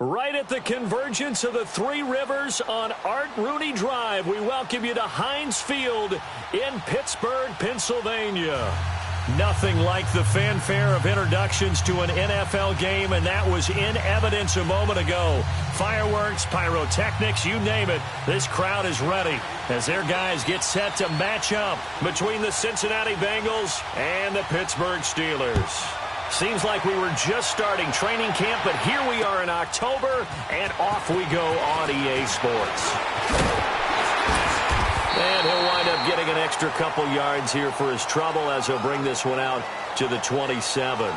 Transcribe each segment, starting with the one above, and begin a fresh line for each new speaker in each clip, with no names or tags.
Right at the convergence of the Three Rivers on Art Rooney Drive, we welcome you to Heinz Field in Pittsburgh, Pennsylvania. Nothing like the fanfare of introductions to an NFL game, and that was in evidence a moment ago. Fireworks, pyrotechnics, you name it. This crowd is ready as their guys get set to match up between the Cincinnati Bengals and the Pittsburgh Steelers. Seems like we were just starting training camp, but here we are in October, and off we go on EA Sports. And he'll wind up getting an extra couple yards here for his trouble as he'll bring this one out to the 27.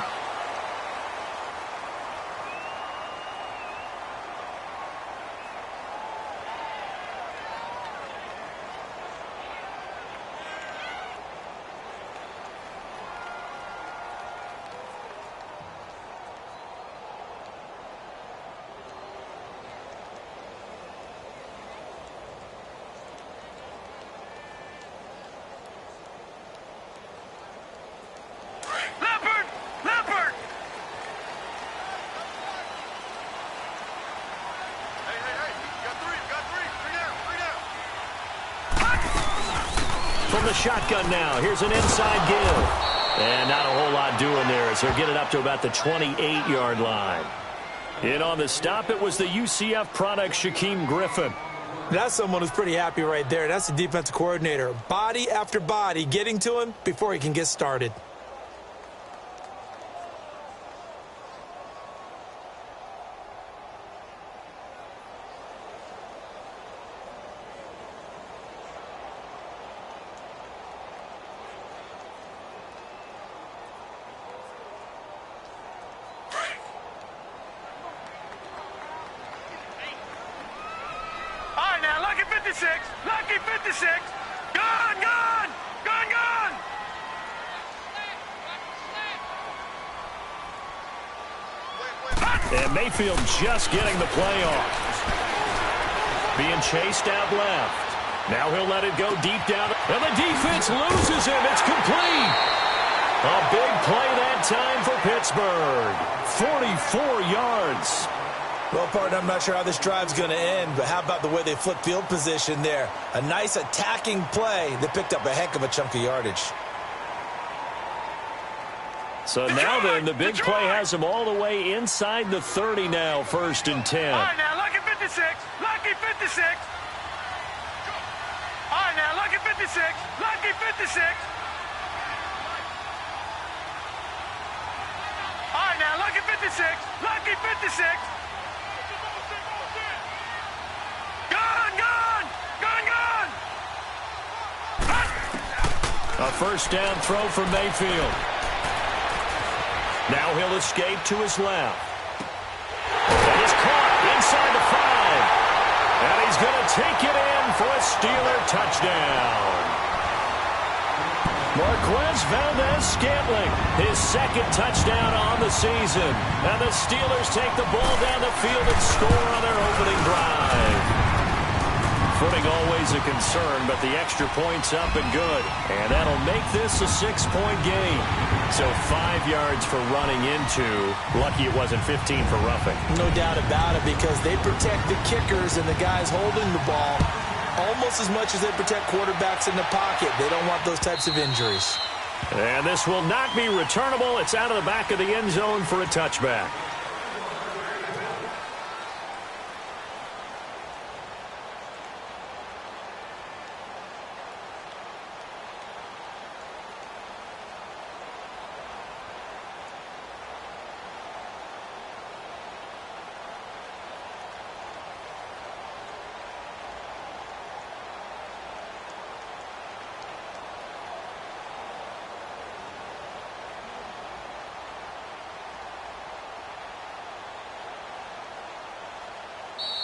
From the shotgun now, here's an inside give. And not a whole lot doing there as he'll get it up to about the 28-yard line. In on the stop, it was the UCF product, Shaquem Griffin.
That's someone who's pretty happy right there. That's the defensive coordinator. Body after body getting to him before he can get started.
Lucky 56. Gone, gone, gone, gone.
And Mayfield just getting the play off. Being chased out left. Now he'll let it go deep down. And the defense loses him. It's complete. A big play that time for Pittsburgh. 44 yards.
Well, partner, I'm not sure how this drive's going to end, but how about the way they flip field position there? A nice attacking play that picked up a heck of a chunk of yardage.
So now then, the big play has them all the way inside the 30 now, 1st and 10.
All right, now, lucky 56. Lucky 56. All right, now, lucky 56. Lucky 56. All right, now, lucky 56. Lucky 56.
A first down throw from Mayfield. Now he'll escape to his left. And he's caught inside the 5. And he's going to take it in for a Steeler touchdown. Marquez Valdez-Scantling, his second touchdown on the season. And the Steelers take the ball down the field and score on their opening drive. Footing always a concern, but the extra point's up and good. And that'll make this a 6-point game. So 5 yards for running into. Lucky it wasn't 15 for roughing.
No doubt about it, because they protect the kickers and the guys holding the ball almost as much as they protect quarterbacks in the pocket. They don't want those types of injuries.
And this will not be returnable. It's out of the back of the end zone for a touchback.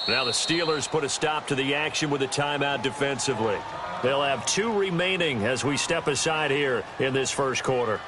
Now the Steelers put a stop to the action with a timeout defensively. They'll have 2 remaining as we step aside here in this first quarter.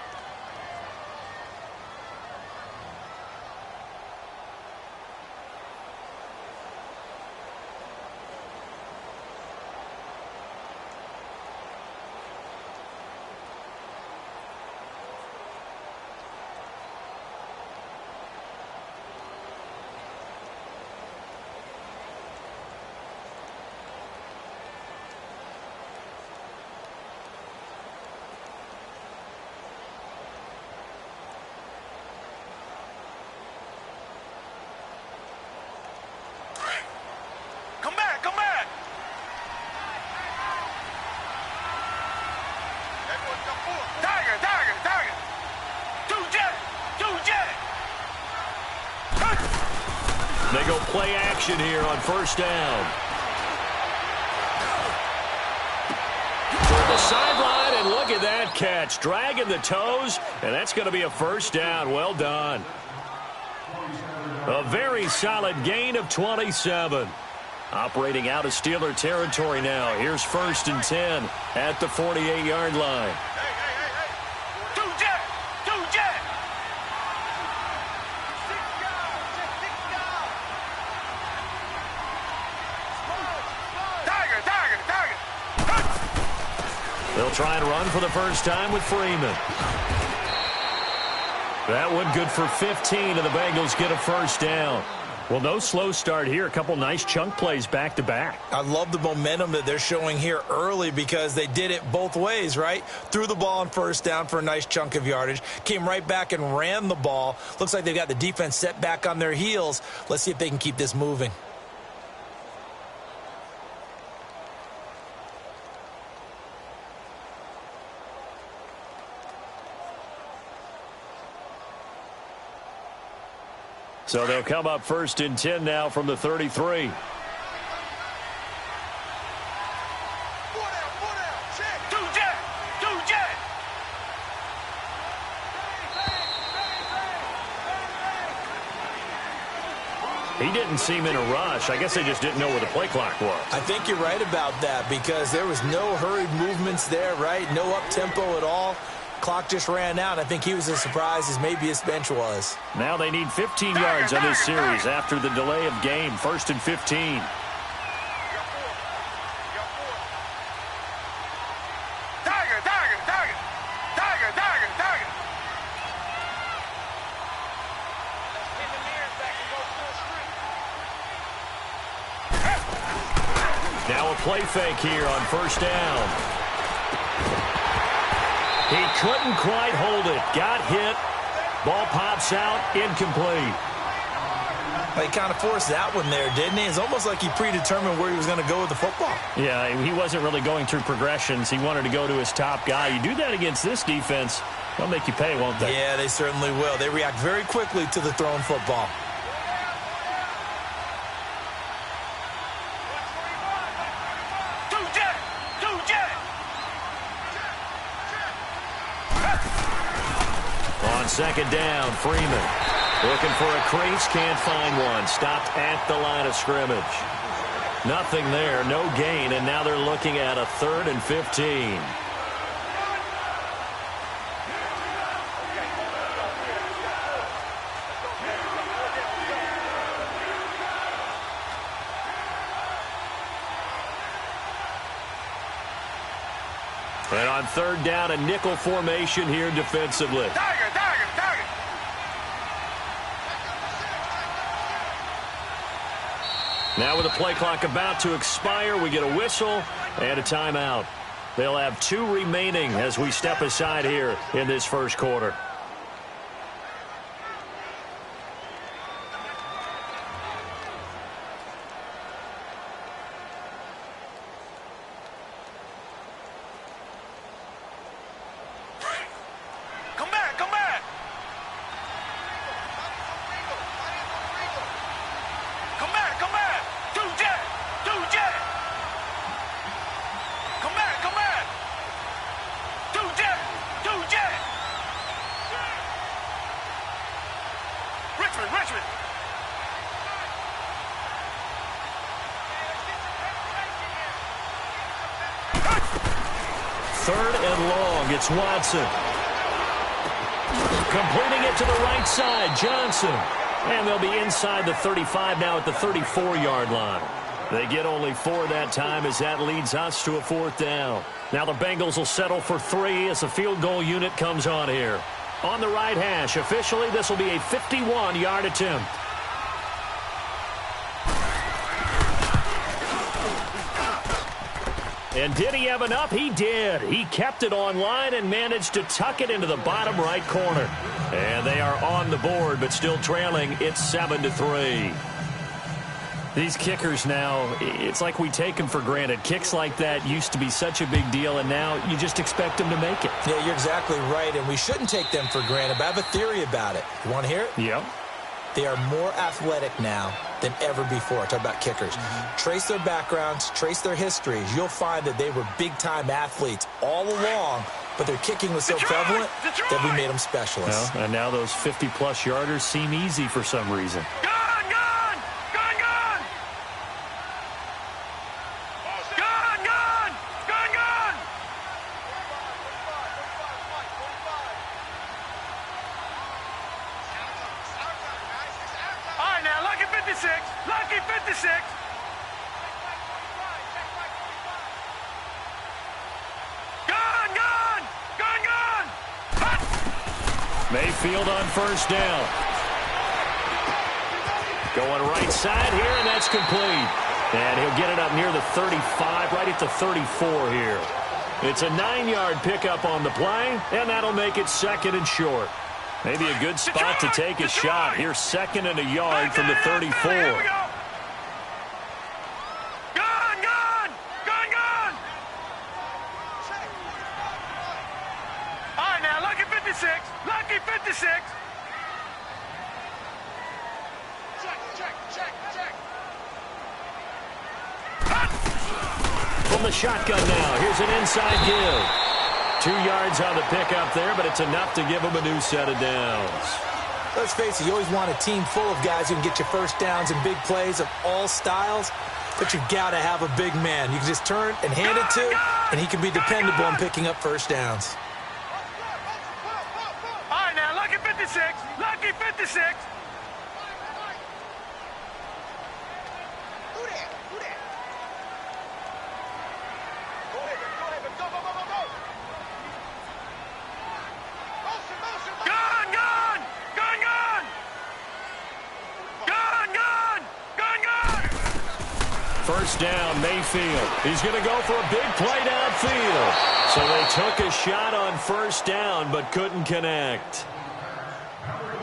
Tiger, tiger, tiger. Two jet, two jet.
They go play action here on first down. The sideline, and look at that catch. Dragging the toes, and that's going to be a first down. Well done. A very solid gain of 27. Operating out of Steeler territory now. Here's 1st and 10 at the 48-yard line.
Two jet, two jet. Tiger, tiger, tiger.
They'll try and run for the first time with Freeman. That one good for 15, and the Bengals get a first down. Well, no slow start here. A couple nice chunk plays back-to-back.
I love the momentum that they're showing here early because they did it both ways, right? Threw the ball on first down for a nice chunk of yardage. Came right back and ran the ball. Looks like they've got the defense set back on their heels. Let's see if they can keep this moving.
So they'll come up 1st and 10 now from the 33. He didn't seem in a rush. I guess they just didn't know where the play clock was.
I think you're right about that because there was no hurried movements there, right? No up-tempo at all. Clock just ran out. I think he was as surprised as maybe his bench was.
Now they need 15 yards on this series after the delay of game. 1st and 15.
Tiger, tiger, tiger. Tiger, tiger, tiger.
Now a play fake here on first down. He couldn't quite hold it. Got hit. Ball pops out. Incomplete.
He kind of forced that one there, didn't he? It's almost like he predetermined where he was going to go with the football.
Yeah, he wasn't really going through progressions. He wanted to go to his top guy. You do that against this defense, they'll make you pay, won't they?
Yeah, they certainly will. They react very quickly to the thrown football.
On second down, Freeman looking for a crease, can't find one. Stopped at the line of scrimmage. Nothing there, no gain, and now they're looking at a 3rd and 15. And on 3rd down, a nickel formation here defensively.
Tiger, tiger, tiger.
Now with the play clock about to expire, we get a whistle and a timeout. They'll have 2 remaining as we step aside here in this first quarter.
Richmond.
3rd and long. It's Watson. Completing it to the right side, Johnson. And they'll be inside the 35 now at the 34-yard line. They get only 4 that time as that leads us to a 4th down. Now the Bengals will settle for 3 as the field goal unit comes on here. On the right hash, officially this will be a 51-yard attempt. And did he have enough? He did. He kept it on line and managed to tuck it into the bottom right corner. And they are on the board, but still trailing. It's 7-3. These kickers now, it's like we take them for granted. Kicks like that used to be such a big deal, and now you just expect them to make it.
Yeah, you're exactly right, and we shouldn't take them for granted, but I have a theory about it. You want to hear it?
Yep.
They are more athletic now than ever before. Talk about kickers. Trace their backgrounds, trace their histories. You'll find that they were big-time athletes all along, but their kicking was so prevalent that we made them specialists.
Well, and now those 50-plus yarders seem easy for some reason.
Lucky 56. Gone.
Mayfield on first down. Going right side here, and that's complete. And he'll get it up near the 35, right at the 34 here. It's a 9-yard pickup on the play, and that'll make it 2nd and short. Maybe a good spot to take a shot. Here's 2nd and a yard from the 34.
Here we go. Gone. All right, now, lucky 56. Lucky 56. Check.
From the shotgun now, here's an inside give. 2 yards on the pickup there, but it's enough to give them a new set of downs.
Let's face it, you always want a team full of guys who can get you first downs and big plays of all styles, but you've got to have a big man. You can just turn and hand it to, and he can be dependable in picking up first downs.
All right, now, lucky 56. Lucky 56.
First down, Mayfield. He's going to go for a big play downfield. So they took a shot on first down, but couldn't connect.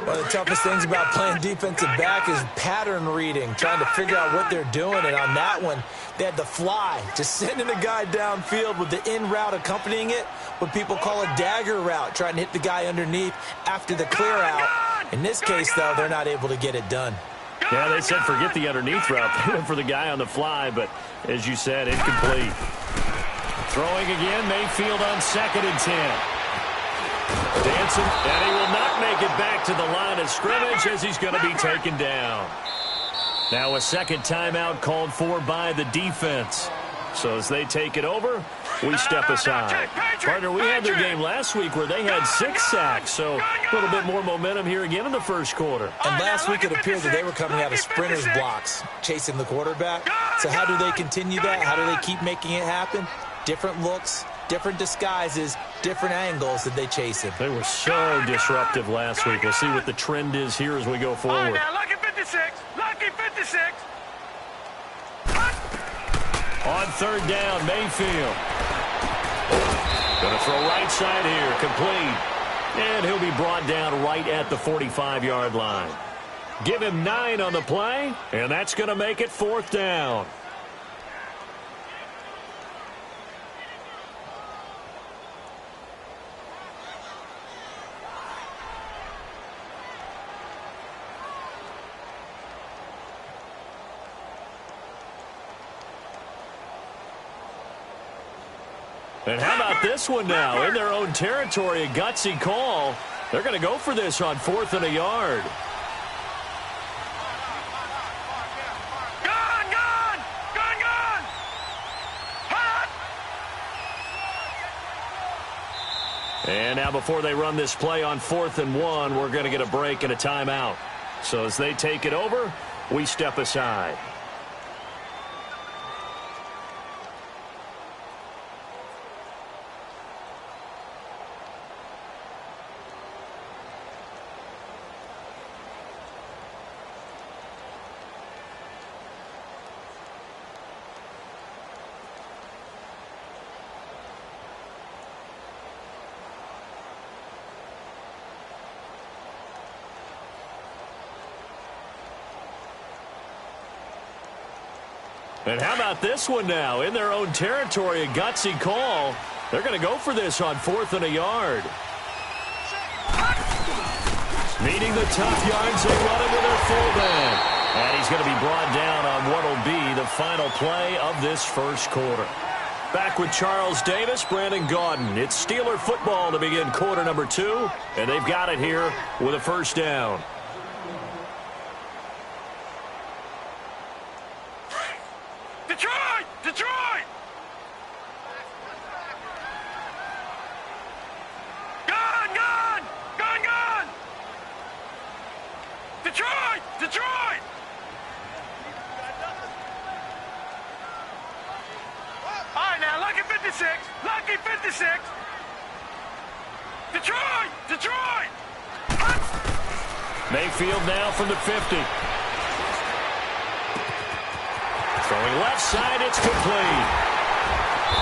One of the toughest things about playing defensive back is pattern reading, trying to figure out what they're doing. And on that one, they had the fly, just sending a guy downfield with the in route accompanying it, what people call a dagger route, trying to hit the guy underneath after the clear out. In this case, though, they're not able to get it done.
Yeah, they said forget the underneath route. They went for the guy on the fly, but as you said, incomplete. Throwing again, Mayfield on 2nd and 10. Dancing, and he will not make it back to the line of scrimmage as he's going to be taken down. Now a second timeout called for by the defense. So as they take it over, we step aside. Partner, we had their game last week where they had 6 sacks, so a little bit more momentum here again in the first quarter.
And last week it appeared that they were coming out of sprinters blocks, chasing the quarterback. So how do they continue that? How do they keep making it happen? Different looks, different disguises, different angles that they chase him.
They were so disruptive last week. We'll see what the trend is here as we go forward.
Now, lucky 56. Lucky 56.
On third down, Mayfield. Going to throw right side here, complete. And he'll be brought down right at the 45-yard line. Give him 9 on the play, and that's going to make it 4th down. And how about this one now? In their own territory, a gutsy call. They're going to go for this on 4th and a yard.
Gone. Hot.
And now before they run this play on 4th and 1, we're going to get a break and a timeout. So as they take it over, we step aside. And how about this one now? In their own territory, a gutsy call. They're going to go for this on 4th and a yard. Needing the tough yards, they run it with their fullback. And he's going to be brought down on what will be the final play of this first quarter. Back with Charles Davis, Brandon Gaudin. It's Steeler football to begin quarter number 2. And they've got it here with a first down.
Detroit! Detroit! Gun! Gun! Gun! Gun! Detroit! Detroit! All right, now, lucky 56. Lucky 56. Detroit! Detroit!
Mayfield now from the 50. Throwing left side, it's complete.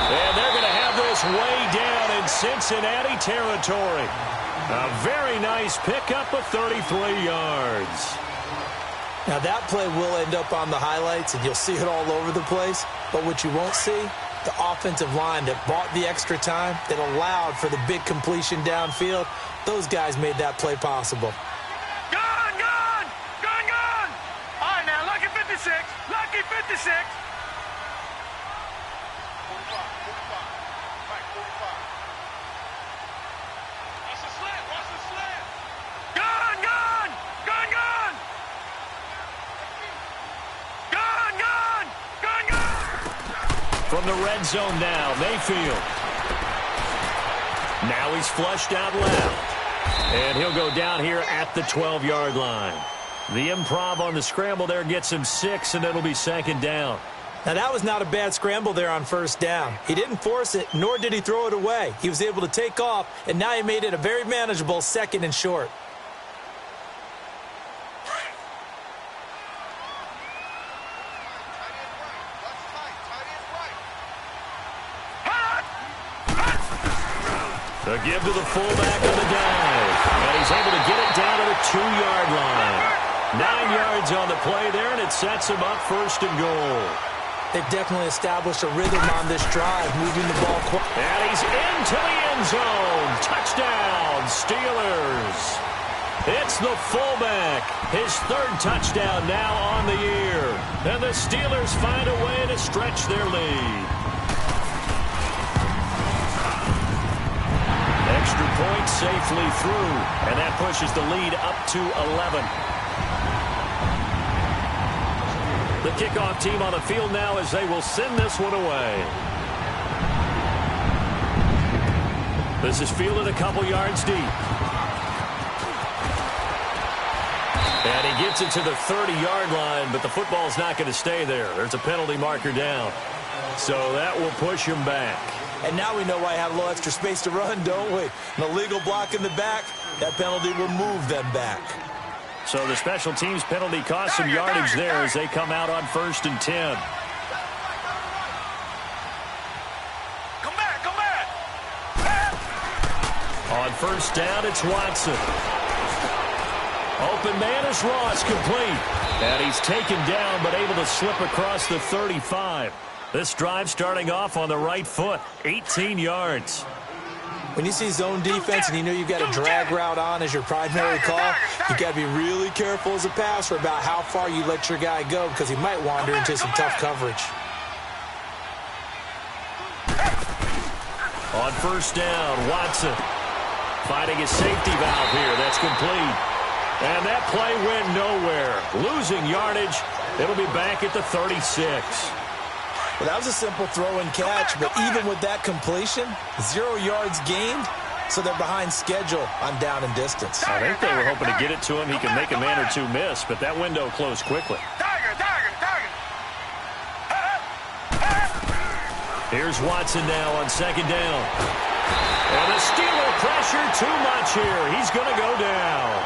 And they're going to have this way down in Cincinnati territory. A very nice pickup of 33 yards.
Now that play will end up on the highlights, and you'll see it all over the place. But what you won't see, the offensive line that bought the extra time, that allowed for the big completion downfield, those guys made that play possible.
Gun! Gun! Gun! Gun! All right, now, lucky 56. Lucky 56. 45. 45. Right, 45. Watch the slant. Watch the slant. Gun! Gun! Gun! Gun! Gun! Gun! Gun! Gun!
From the red zone now, Mayfield. Now he's flushed out left. And he'll go down here at the 12-yard line. The improv on the scramble there gets him 6, and it'll be second down.
Now that was not a bad scramble there on first down. He didn't force it, nor did he throw it away. He was able to take off, and now he made it a very manageable 2nd and short.
The give to the fullback on the dive. And he's able to get it down to the 2-yard line. 9 yards on the play there, and it sets him up 1st and goal.
They've definitely established a rhythm on this drive, moving the ball quick.
And he's into the end zone. Touchdown, Steelers. It's the fullback. His 3rd touchdown now on the year. And the Steelers find a way to stretch their lead. Extra point safely through, and that pushes the lead up to 11. The kickoff team on the field now as they will send this one away. This is fielded a couple yards deep. And he gets it to the 30-yard line, but the football's not going to stay there. There's a penalty marker down. So that will push him back.
And now we know why I have a little extra space to run, don't we? An illegal block in the back. That penalty will move them back.
So the special teams penalty cost some yardage there as they come out on 1st and 10.
Come back, come back.
On 1st down, it's Watson. Open man is Ross, complete. And he's taken down but able to slip across the 35. This drive starting off on the right foot, 18 yards.
When you see zone defense and you know you've got a drag route on as your primary call, you've got to be really careful as a passer about how far you let your guy go because he might wander into some tough coverage.
On 1st down, Watson finding his safety valve here. That's complete. And that play went nowhere. Losing yardage. It'll be back at the 36.
Well, that was a simple throw and catch, but even with that completion, 0 yards gained, so they're behind schedule on down and distance.
I think they were hoping to get it to him. He can make a man or two miss, but that window closed quickly. Here's Watson now on 2nd down. And the Steeler pressure too much here. He's going to go down.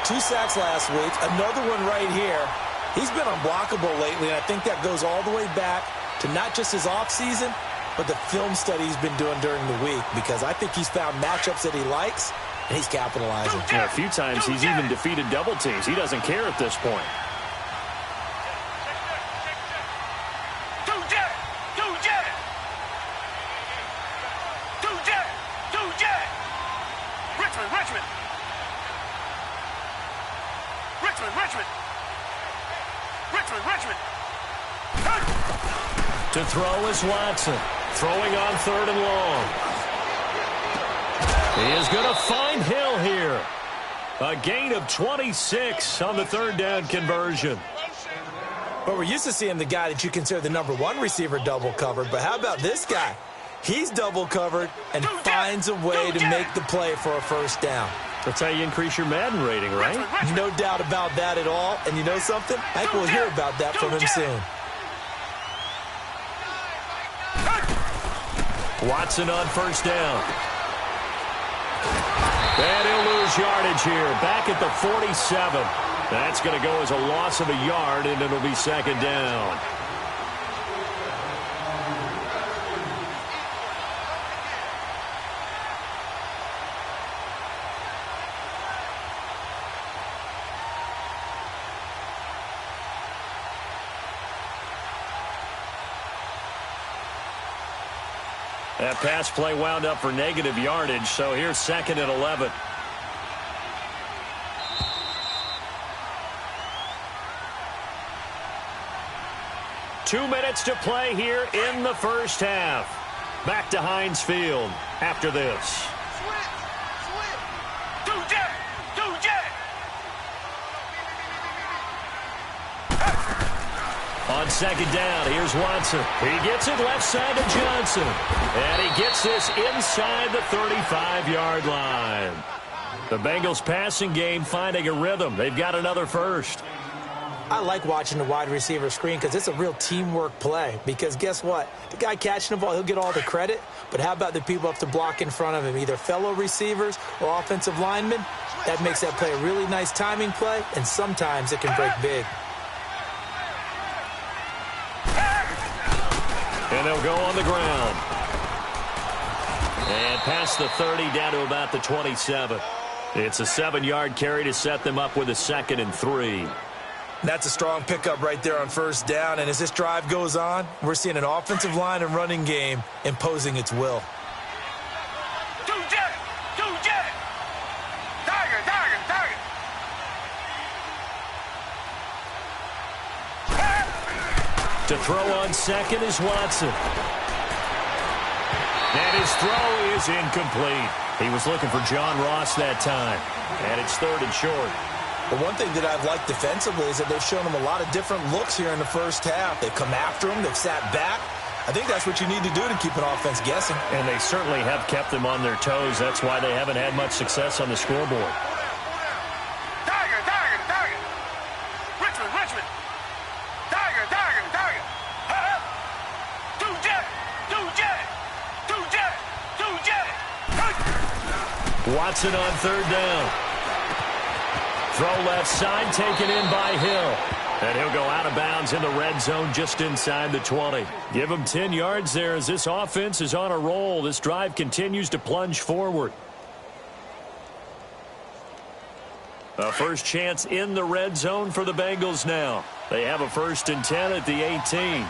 2 sacks last week, another one right here. He's been unblockable lately, and I think that goes all the way back to not just his offseason, but the film study he's been doing during the week, because I think he's found matchups that he likes, and he's capitalizing.
Yeah, a few times he's even defeated double teams. He doesn't care at this point.
Richmond, Richmond. Richmond, Richmond. Richmond, Richmond.
To throw is Watson. Throwing on 3rd and long. He is going to find Hill here. A gain of 26 on the 3rd down conversion.
Well, we're used to seeing the guy that you consider the #1 receiver double covered, but how about this guy? He's double covered and finds a way to make the play for a 1st down.
That's how you increase your Madden rating, right?
No doubt about that at all. And you know something? I think we'll hear about that from him soon.
Watson on 1st down. And he'll lose yardage here. Back at the 47. That's going to go as a loss of a yard, and it'll be 2nd down. That pass play wound up for negative yardage, so here's 2nd and 11. Two minutes to play here in the 1st half. Back to Heinz Field after this. On 2nd down, here's Watson. He gets it left side to Johnson. And he gets this inside the 35-yard line. The Bengals passing game finding a rhythm. They've got another 1st.
I like watching the wide receiver screen because it's a real teamwork play. Because guess what? The guy catching the ball, he'll get all the credit. But how about the people up to block in front of him, either fellow receivers or offensive linemen? That makes that play a really nice timing play, and sometimes it can break big.
And they'll go on the ground. And past the 30 down to about the 27. It's a 7-yard carry to set them up with a 2nd and 3.
That's a strong pickup right there on 1st down. And as this drive goes on, we're seeing an offensive line and running game imposing its will.
To throw on 2nd is Watson. And his throw is incomplete. He was looking for John Ross that time. And it's 3rd and short.
But one thing that I've liked defensively is that they've shown him a lot of different looks here in the 1st half. They've come after him. They've sat back. I think that's what you need to do to keep an offense guessing.
And they certainly have kept them on their toes. That's why they haven't had much success on the scoreboard. Watson on 3rd down. Throw left side, taken in by Hill. And he'll go out of bounds in the red zone just inside the 20. Give him 10 yards there as this offense is on a roll. This drive continues to plunge forward. A first chance in the red zone for the Bengals now. They have a 1st and 10 at the 18.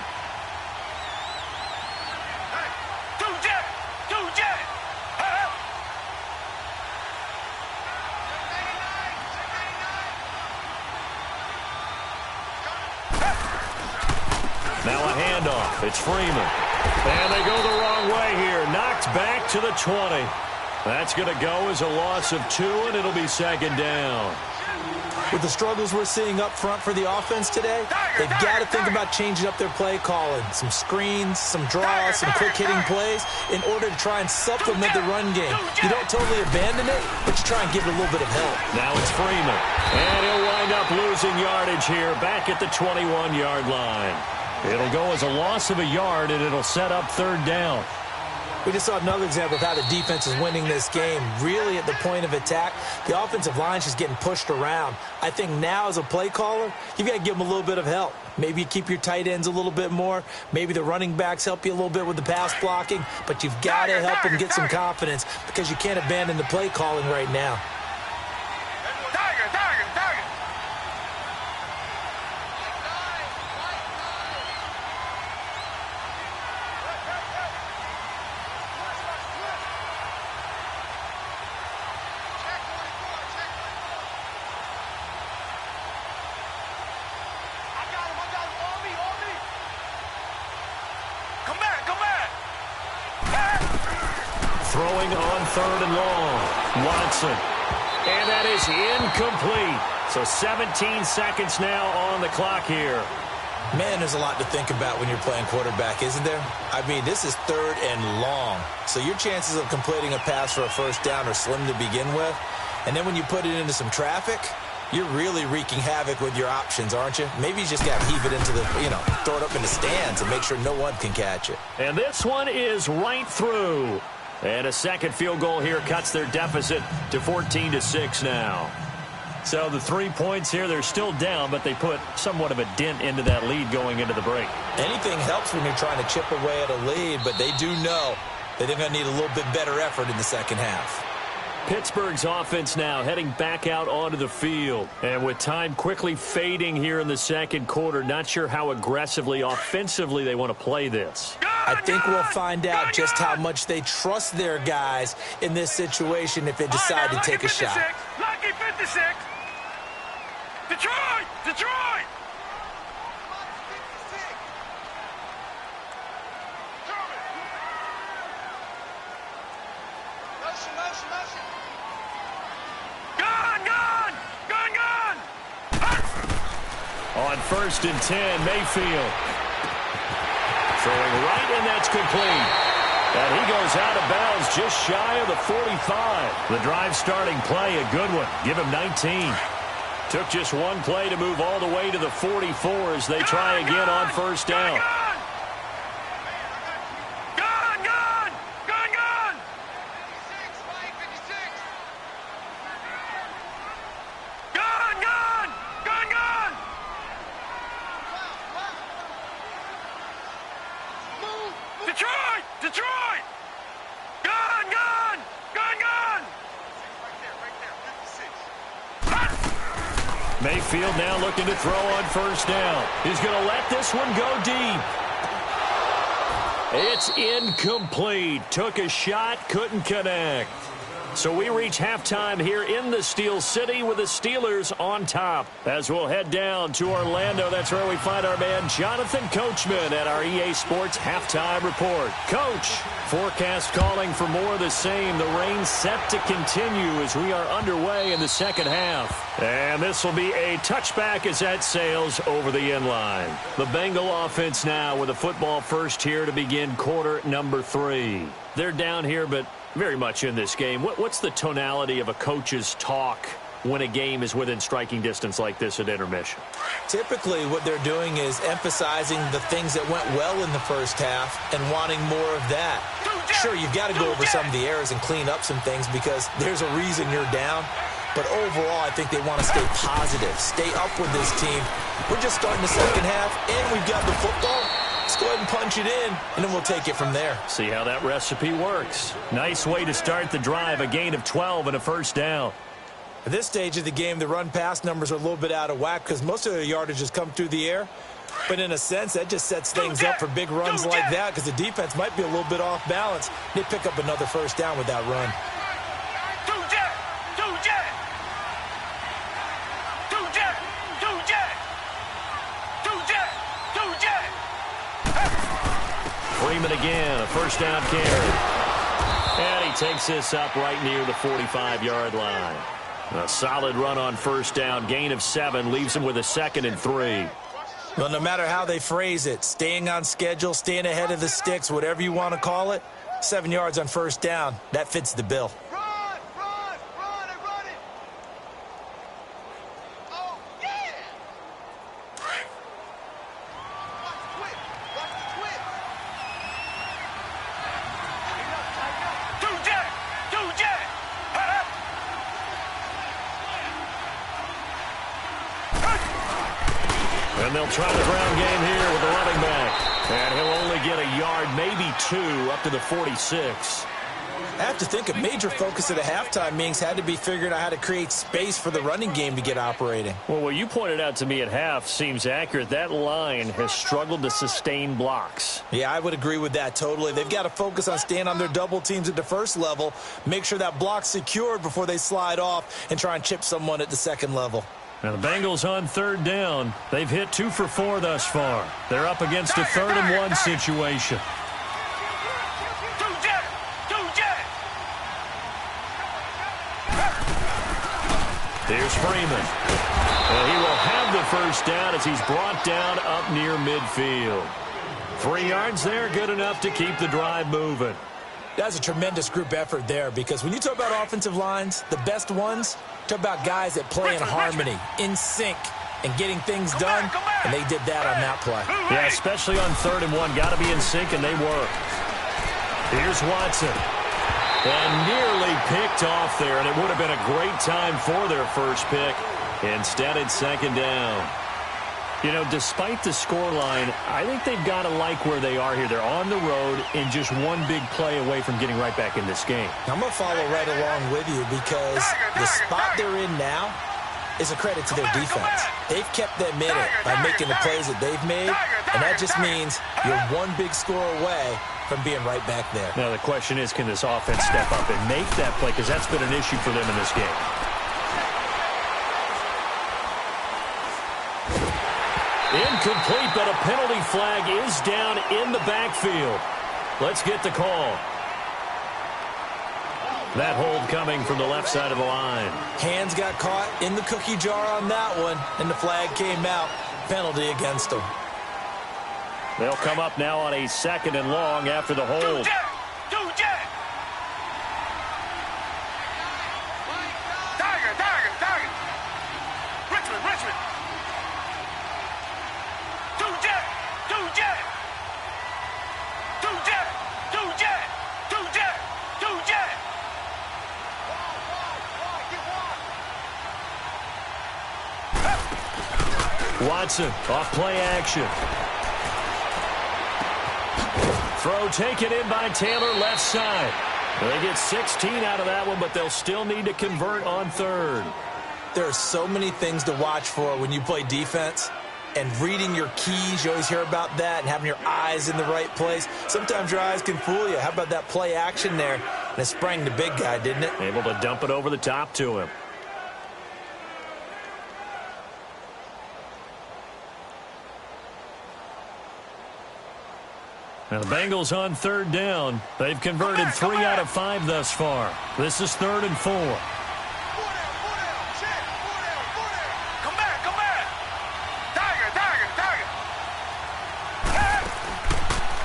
Now a handoff. It's Freeman. And they go the wrong way here. Knocked back to the 20. That's going to go as a loss of 2, and it'll be 2nd down.
With the struggles we're seeing up front for the offense today, they've got to think about changing up their play calling. Some screens, some draws, some quick-hitting plays in order to try and supplement the run game. You don't totally abandon it, but you try and give it a little bit of help.
Now it's Freeman. And he'll wind up losing yardage here back at the 21-yard line. It'll go as a loss of a yard, and it'll set up 3rd down.
We just saw another example of how the defense is winning this game. Really at the point of attack, the offensive line's just getting pushed around. I think now as a play caller, you've got to give them a little bit of help. Maybe you keep your tight ends a little bit more. Maybe the running backs help you a little bit with the pass blocking. But you've got to help them get some confidence because you can't abandon the play calling right now.
throwing on 3rd and long. Watson. And that is incomplete. So 17 seconds now on the clock here.
Man, there's a lot to think about when you're playing quarterback, isn't there? I mean, this is 3rd and long. So your chances of completing a pass for a first down are slim to begin with. And then when you put it into some traffic, you're really wreaking havoc with your options, aren't you? Maybe you just got to heave it into the, throw it up in the stands and make sure no one can catch it.
And this one is right through. And a second field goal here cuts their deficit to 14-6 now. So the 3 points here, they're still down, but they put somewhat of a dent into that lead going into the break.
Anything helps when you're trying to chip away at a lead, but they do know that they're going to need a little bit better effort in the second half.
Pittsburgh's offense now heading back out onto the field. And with time quickly fading here in the second quarter, not sure how aggressively, offensively they want to play this.
I think we'll find out just how much they trust their guys in this situation if they decide to take a shot.
Lucky 56. Detroit! Detroit!
On 1st and 10, Mayfield. Throwing right, and that's complete. And he goes out of bounds just shy of the 45. The drive starting play, a good one. Give him 19. Took just one play to move all the way to the 44 as they try again on 1st down. Mayfield now looking to throw on 1st down. He's going to let this one go deep. It's incomplete. Took a shot, couldn't connect. So we reach halftime here in the Steel City with the Steelers on top. As we'll head down to Orlando, that's where we find our man Jonathan Coachman at our EA Sports Halftime Report. Coach, forecast calling for more of the same. The rain set to continue as we are underway in the second half. And this will be a touchback as that sails over the end line. The Bengal offense now with a football first here to begin quarter number 3. They're down here, but very much in this game. What's the tonality of a coach's talk when a game is within striking distance like this at intermission?
Typically, what they're doing is emphasizing the things that went well in the first half and wanting more of that. Sure, you've got to go over some of the errors and clean up some things because there's a reason you're down. But overall, I think they want to stay positive, stay up with this team. We're just starting the second half, and we've got the football. Let's go ahead and punch it in, and then we'll take it from there.
See how that recipe works. Nice way to start the drive, a gain of 12 and a 1st down.
At this stage of the game, the run-pass numbers are a little bit out of whack because most of their yardage has come through the air. But in a sense, that just sets things up for big runs like that because the defense might be a little bit off balance. They pick up another 1st down with that run.
Freeman again, a 1st down carry. And he takes this up right near the 45-yard line. A solid run on 1st down, gain of 7, leaves him with a 2nd and 3.
Well, no matter how they phrase it, staying on schedule, staying ahead of the sticks, whatever you want to call it, 7 yards on 1st down, that fits the bill.
And they'll try the ground game here with the running back. And he'll only get a yard, maybe 2, up to the 46.
I have to think a major focus of the halftime meetings had to be figuring out how to create space for the running game to get operating.
Well, what you pointed out to me at half seems accurate. That line has struggled to sustain blocks.
Yeah, I would agree with that totally. They've got to focus on staying on their double teams at the first level, make sure that block's secured before they slide off and try and chip someone at the second level.
Now the Bengals on 3rd down. They've hit 2 for 4 thus far. They're up against a 3rd and 1 situation. Here's Freeman. And he will have the first down as he's brought down up near midfield. 3 yards there, good enough to keep the drive moving.
That's a tremendous group effort there, because when you talk about offensive lines, the best ones, talk about guys that play in harmony, in sync, and getting things done, and they did that on that play.
Yeah, especially on 3rd and 1. Got to be in sync, and they were. Here's Watson. And nearly picked off there, and it would have been a great time for their first pick. Instead, it's 2nd down. You know, despite the scoreline, I think they've got to like where they are here. They're on the road and just one big play away from getting right back in this game.
I'm going to follow right along with you, because the spot they're in now is a credit to their defense. They've kept them in it by making the plays that they've made, and that just means you're one big score away from being right back there.
Now, the question is, can this offense step up and make that play? Because that's been an issue for them in this game. Incomplete, but a penalty flag is down in the backfield. Let's get the call. That hold coming from the left side of the line.
Hands got caught in the cookie jar on that one, and the flag came out. Penalty against them.
They'll come up now on a 2nd and long after the hold. Watson off play action. Throw taken in by Taylor, left side. They get 16 out of that one, but they'll still need to convert on 3rd.
There are so many things to watch for when you play defense. And reading your keys, you always hear about that, and having your eyes in the right place. Sometimes your eyes can fool you. How about that play action there? And it sprang the big guy, didn't it?
Able to dump it over the top to him. Now the Bengals on 3rd down. They've converted 3 out of 5 thus far. This is 3rd and 4.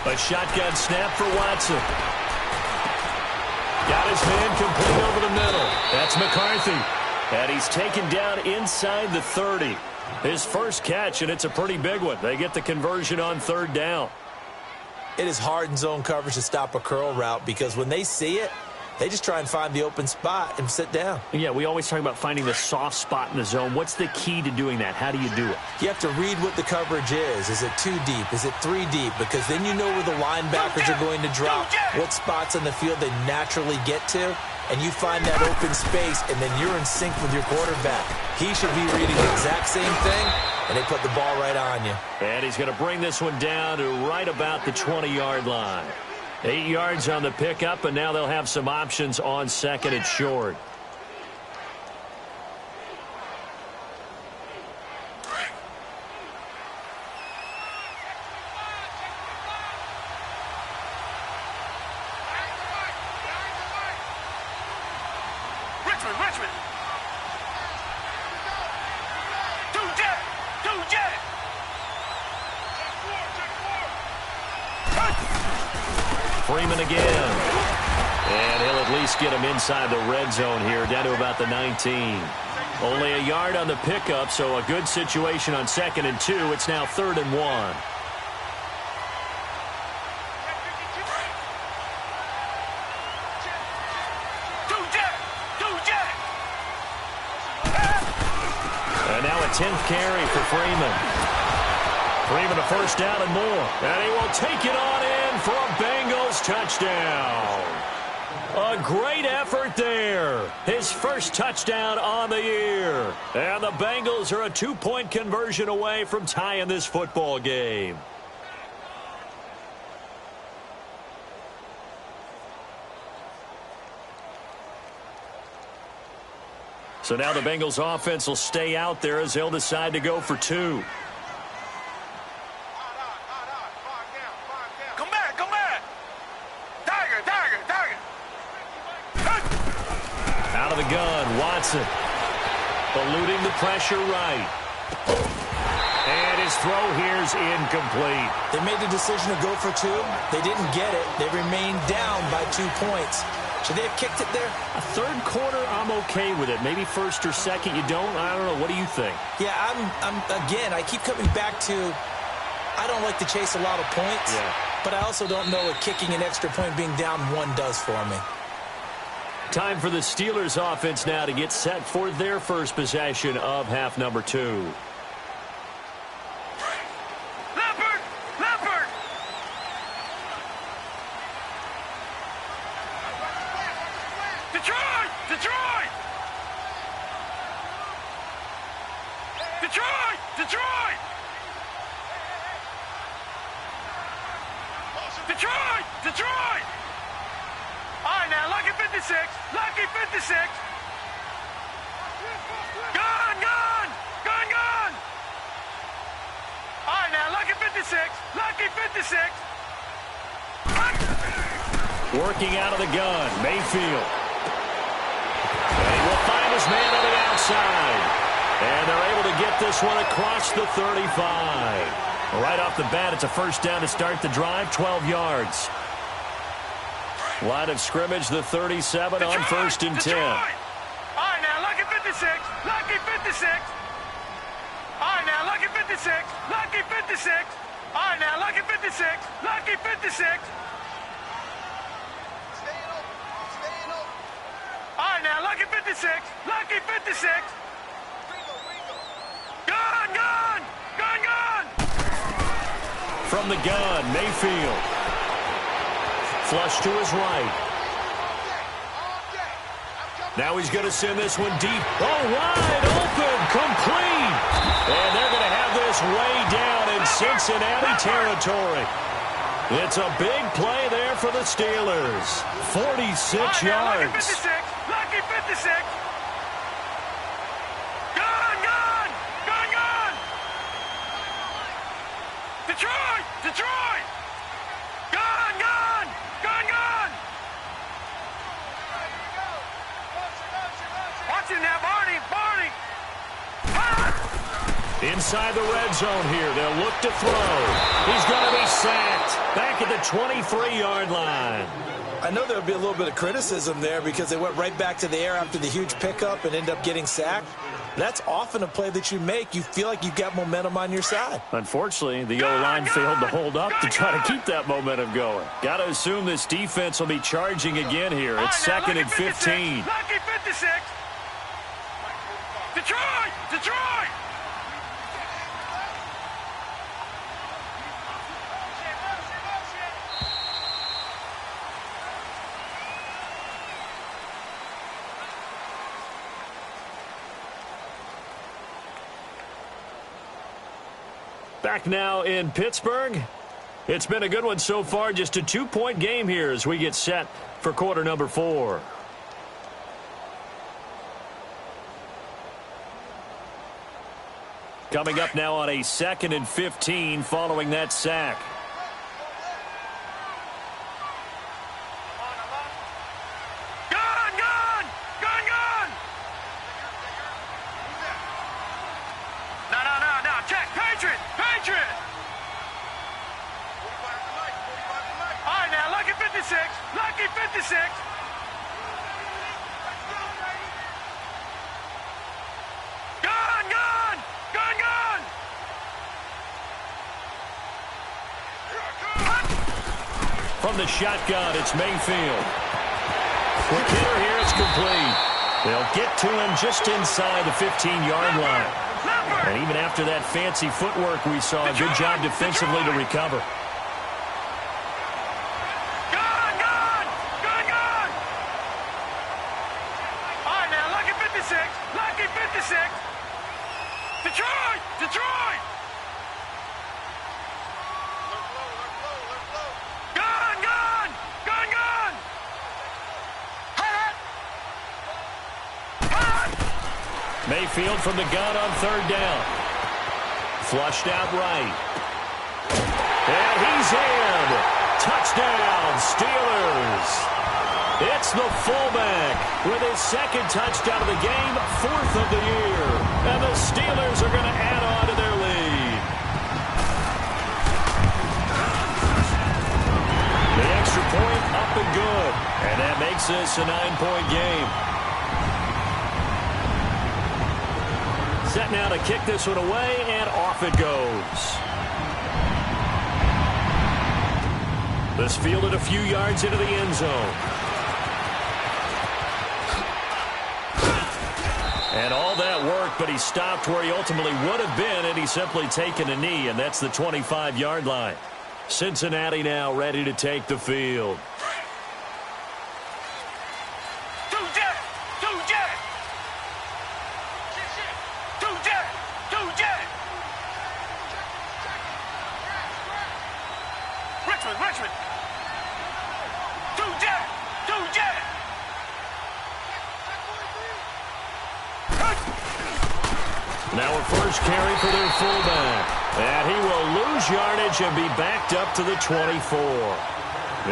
A shotgun snap for Watson. Got his man complete over the middle. That's McCarthy. And he's taken down inside the 30. His first catch, and it's a pretty big one. They get the conversion on 3rd down.
It is hard in zone coverage to stop a curl route, because when they see it, they just try and find the open spot and sit down.
Yeah, we always talk about finding the soft spot in the zone. What's the key to doing that? How do you do it?
You have to read what the coverage is. Is it 2 deep? Is it 3 deep? Because then you know where the linebackers are going to drop, what spots on the field they naturally get to, and you find that open space, and then you're in sync with your quarterback. He should be reading the exact same thing, and they put the ball right on you.
And he's going to bring this one down to right about the 20-yard line. 8 yards on the pickup, and now they'll have some options on 2nd and short.
Richmond. Two jet.
Freeman again. And he'll at least get him inside the red zone here, down to about the 19. Only a yard on the pickup, so a good situation on 2nd and 2. It's now 3rd and 1. And now a 10th carry for Freeman. Freeman a first down and more. And he will take it on in for a Bengals touchdown. A great effort there. His first touchdown on the year. And the Bengals are a 2-point conversion away from tying this football game. So now the Bengals offense will stay out there as they'll decide to go for 2.
Come back. Tiger.
Out of the gun, Watson. Eluding the pressure right. And his throw here's incomplete.
They made the decision to go for 2. They didn't get it. They remained down by 2 points. Should they have kicked it there?
A third quarter, I'm okay with it. Maybe first or second, you don't? I don't know. What do you think?
Yeah, again, I keep coming back to, I don't like to chase a lot of points.
Yeah.
But I also don't know what kicking an extra point being down 1 does for me.
Time for the Steelers offense now to get set for their first possession of half number 2.
Leopard! Detroit! Detroit! Detroit! Detroit! Detroit! Detroit! All right, now, lucky 56. Lucky 56. Gun! Gun! Gun! Gun! All right, now, lucky 56. Lucky 56.
Working out of the gun, Mayfield. And he will find his man on the outside. And they're able to get this one across the 35. Right off the bat, it's a first down to start the drive, 12 yards. Line of scrimmage, the 37
Detroit,
on first and 10.
All right, now, lucky 56. Lucky 56. All right, now, lucky 56. Lucky 56. All right, now, lucky 56. Lucky 56. All right, now, lucky 56. Lucky 56. Gun! Gun! Gun! Gun!
From the gun, Mayfield. Flush to his right. Now he's going to send this one deep. Oh, wide open, complete. And they're going to have this way down in Cincinnati territory. It's a big play there for the Steelers. 46 yards.
Lucky 56. Lucky 56. Gun! Gun! Gun! Gun! Detroit! Detroit! Gun! Gun! Gun! Gun! Watch it now, Barney! Barney!
Inside the red zone here. They'll look to throw. He's going to be sacked. Back at the 23-yard line.
I know there'll be a little bit of criticism there because they went right back to the air after the huge pickup and end up getting sacked. That's often a play that you make. You feel like you've got momentum on your side.
Unfortunately, the O-line failed to hold up to try to keep that momentum going. Got to assume this defense will be charging again here. It's second and 15.
Lucky 56. Detroit! Detroit!
Back now in Pittsburgh. It's been a good one so far. Just a 2-point game here as we get set for quarter number 4. Coming up now on a second and 15 following that sack.
Gun! Gun! Gun! Gun! No. Check. Patriot! Patriot! All right, now, lucky 56. Lucky 56. Gun! Gun! Gun! Gun!
From the shotgun, it's Mayfield. Quick hitter here, it's complete. They'll get to him just inside the 15-yard line. And even after that fancy footwork we saw, a good job defensively to recover.
Gun! Gun! Gun! Gun! All right, now, lucky 56. Lucky 56. Detroit! Detroit! Gun! Gun! Gun! Gun!
Mayfield from the gun on third down. Flushed out right. And he's in. Touchdown, Steelers. It's the fullback with his second touchdown of the game, 4th of the year. And the Steelers are going to add on to their lead. The extra point up and good. And that makes this a 9-point game. Set now to kick this one away, and off it goes. This fielded a few yards into the end zone. And all that work, but he stopped where he ultimately would have been, and he's simply taken a knee, and that's the 25-yard line. Cincinnati now ready to take the field.
Richmond. Two jet.
Now a first carry for their fullback. And he will lose yardage and be backed up to the 24.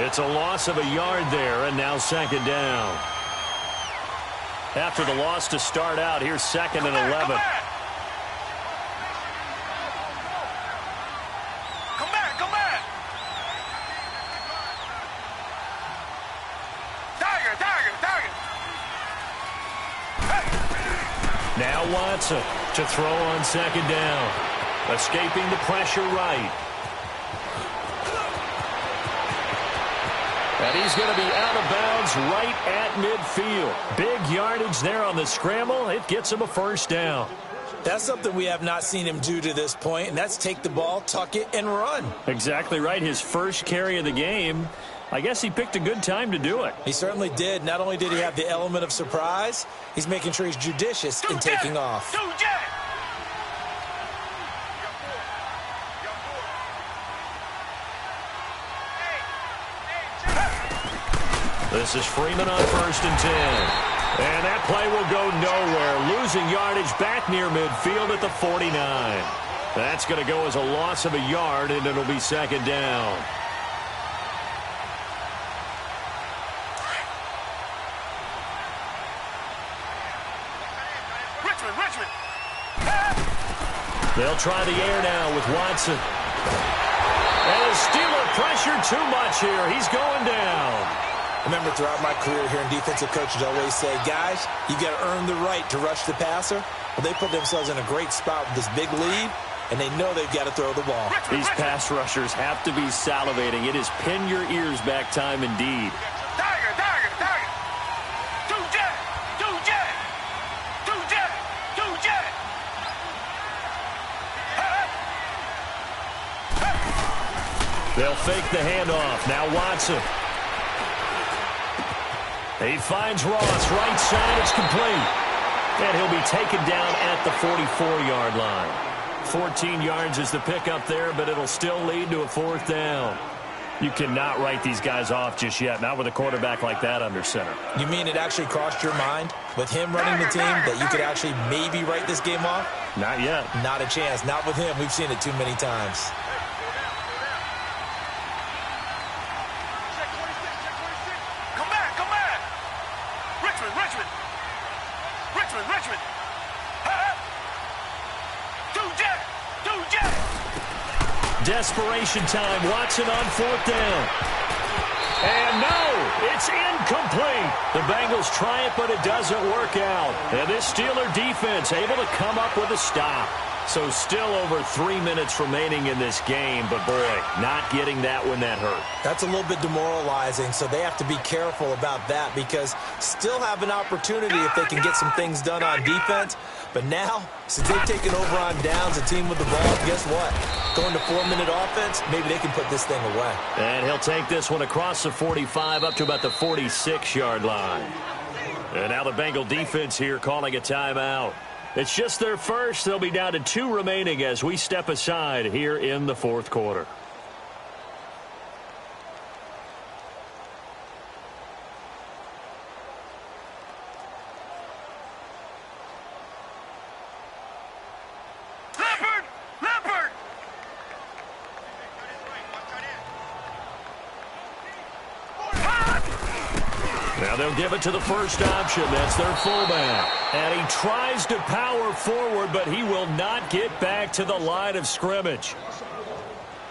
It's a loss of a yard there, and now second down. After the loss to start out, here's 2nd and 11.
Come back. Tiger. Hey.
Now Watson to throw on second down. Escaping the pressure right. And he's going to be out of bounds right at midfield. Big yardage there on the scramble. It gets him a first down.
That's something we have not seen him do to this point, and that's take the ball, tuck it, and run.
Exactly right. His first carry of the game. I guess he picked a good time to do it.
He certainly did. Not only did he have the element of surprise, he's making sure he's judicious in taking off.
This is Freeman on 1st and 10. And that play will go nowhere. Losing yardage back near midfield at the 49. That's going to go as a loss of a yard, and it'll be second down.
Richmond.
They'll try the air now with Watson. And the Steeler pressure too much here. He's going down.
Remember, throughout my career here in defensive coaches always say, guys, you got to earn the right to rush the passer. Well, they put themselves in a great spot with this big lead, and they know they've got to throw the ball.
These pass rushers have to be salivating. It is pin your ears back time indeed.
Tiger. Two jet.
They'll fake the handoff. Now Watson. He finds Ross, right side, it's complete. And he'll be taken down at the 44-yard line. 14 yards is the pickup there, but it'll still lead to a 4th down. You cannot write these guys off just yet, not with a quarterback like that under center.
You mean it actually crossed your mind, with him running the team, that you could actually maybe write this game off?
Not yet.
Not a chance. Not with him. We've seen it too many times.
Richmond. Two jet.
Desperation time. Watson on 4th down. And no, it's incomplete. The Bengals try it, but it doesn't work out. And this Steeler defense able to come up with a stop. So still over 3 minutes remaining in this game, but boy, not getting that when that hurt.
That's a little bit demoralizing, so they have to be careful about that because still have an opportunity if they can get some things done on defense. But now, since they've taken over on downs, a team with the ball, guess what? Going to 4-minute offense, maybe they can put this thing away.
And he'll take this one across the 45 up to about the 46-yard line. And now the Bengal defense here calling a timeout. It's just their first. They'll be down to 2 remaining as we step aside here in the 4th quarter.
Leopard!
Now they'll give it to the first option. That's their fullback. And he tries to power forward, but he will not get back to the line of scrimmage.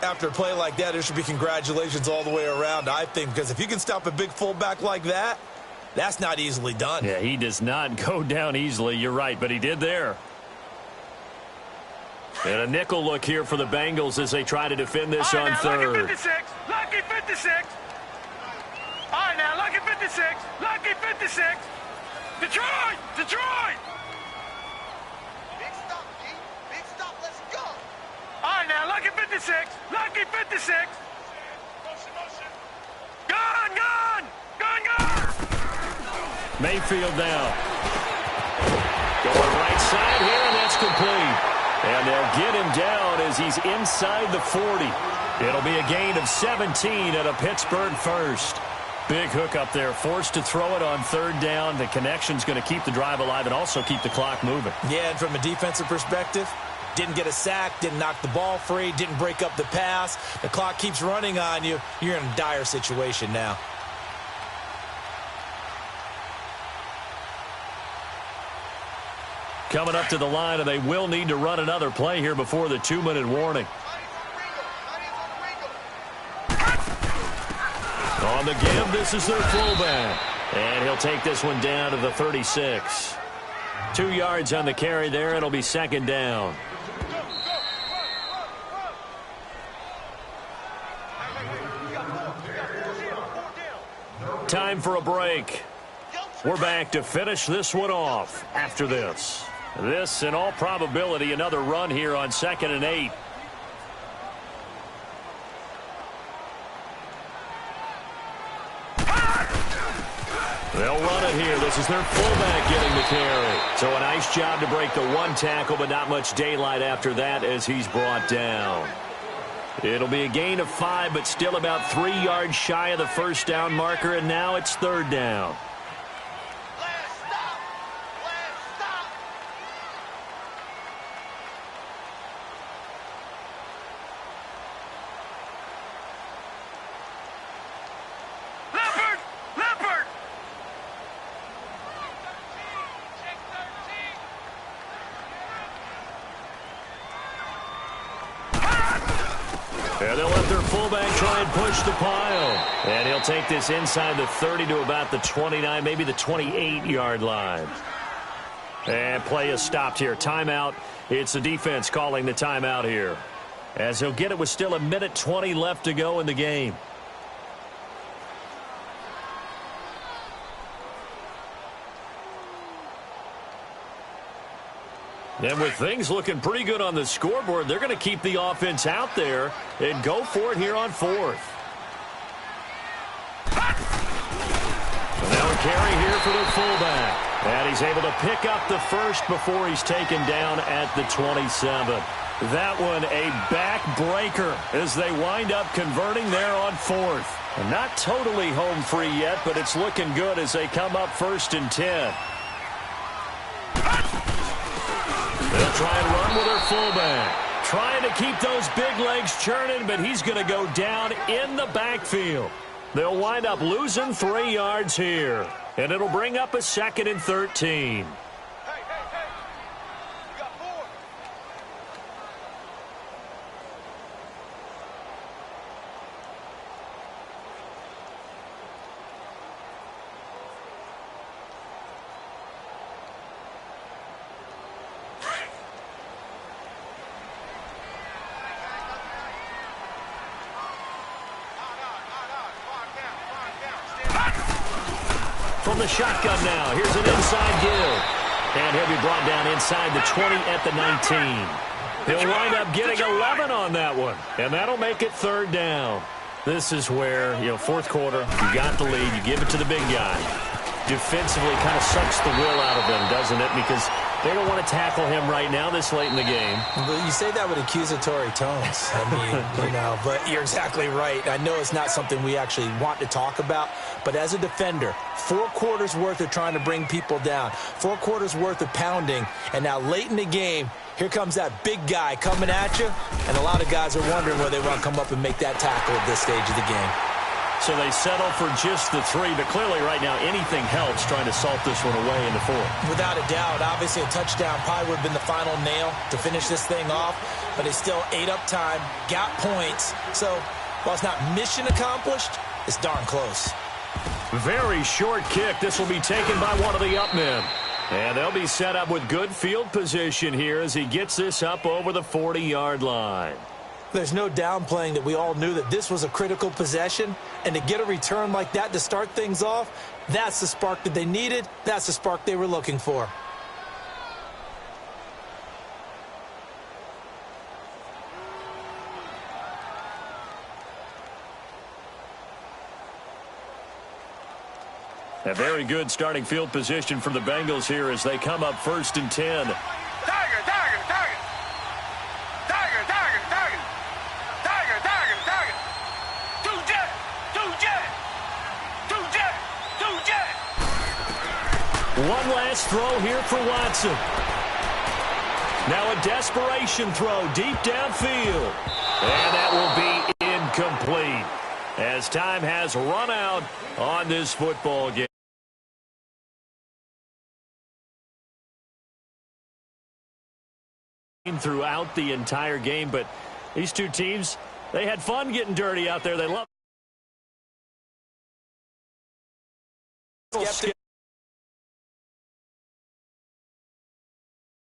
After a play like that, there should be congratulations all the way around, I think, because if you can stop a big fullback like that, that's not easily done.
Yeah, he does not go down easily. You're right, but he did there. And a nickel look here for the Bengals as they try to defend this on third.
Lucky 56. Lucky 56. All right, now, lucky 56. Lucky 56. Detroit! Detroit!
Big stop, D. Big stop. Let's go.
All right, now, lucky 56. Lucky 56. Gone, gone! Gone, gone!
Mayfield now. Going right side here, and that's complete. And they'll get him down as he's inside the 40. It'll be a gain of 17 at a Pittsburgh first. Big hook up there, forced to throw it on third down. The connection's going to keep the drive alive and also keep the clock moving.
Yeah, and from a defensive perspective, didn't get a sack, didn't knock the ball free, didn't break up the pass. The clock keeps running on you. You're in a dire situation now.
Coming up to the line, and they will need to run another play here before the 2-minute warning. On the give, this is their fullback. And he'll take this one down to the 36. 2 yards on the carry there. It'll be second down. Time for a break. We're back to finish this one off after this. This, in all probability, another run here on 2nd and 8. They'll run it here. This is their fullback getting the carry. So a nice job to break the one tackle, but not much daylight after that as he's brought down. It'll be a gain of 5, but still about 3 yards shy of the first down marker, and now it's third down. And they'll let their fullback try and push the pile. And he'll take this inside the 30 to about the 29, maybe the 28-yard line. And play is stopped here. Timeout. It's the defense calling the timeout here. As he'll get it with still 1:20 left to go in the game. And with things looking pretty good on the scoreboard, they're going to keep the offense out there and go for it here on 4th. And now a carry here for the fullback. And he's able to pick up the first before he's taken down at the 27. That one a backbreaker as they wind up converting there on 4th. And not totally home free yet, but it's looking good as they come up 1st and 10. They'll try and run with their fullback. Trying to keep those big legs churning, but he's going to go down in the backfield. They'll wind up losing 3 yards here. And it'll bring up a 2nd and 13. From the shotgun now, here's an inside give. And he'll be brought down inside the 20 at the 19. He'll wind up getting 11 on that one. And that'll make it third down. This is where, fourth quarter, you got the lead, you give it to the big guy. Defensively kind of sucks the will out of them, doesn't it? Because they don't want to tackle him right now this late in the game.
Well, you say that with accusatory tones. I mean, but you're exactly right. I know it's not something we actually want to talk about, but as a defender, 4 quarters worth of trying to bring people down, 4 quarters worth of pounding, and now late in the game, here comes that big guy coming at you, and a lot of guys are wondering whether they want to come up and make that tackle at this stage of the game.
So they settle for just the 3, but clearly right now anything helps trying to salt this one away in the 4th.
Without a doubt, obviously a touchdown probably would have been the final nail to finish this thing off, but they still ate up time, got points. So while it's not mission accomplished, it's darn close.
Very short kick. This will be taken by one of the up men. And they'll be set up with good field position here as he gets this up over the 40-yard line.
There's no downplaying that we all knew that this was a critical possession, and to get a return like that to start things off, that's the spark that they needed. That's the spark they were looking for.
A very good starting field position for the Bengals here as they come up 1st and 10.
Tiger, tiger, tiger. Tiger, tiger, tiger. Tiger, tiger, tiger. 2 jet, 2 jet. 2 jet, 2 jet.
One last throw here for Watson. Now a desperation throw deep downfield. And that will be incomplete as time has run out on this football game. Throughout the entire game, but these two teams, they had fun getting dirty out there. They love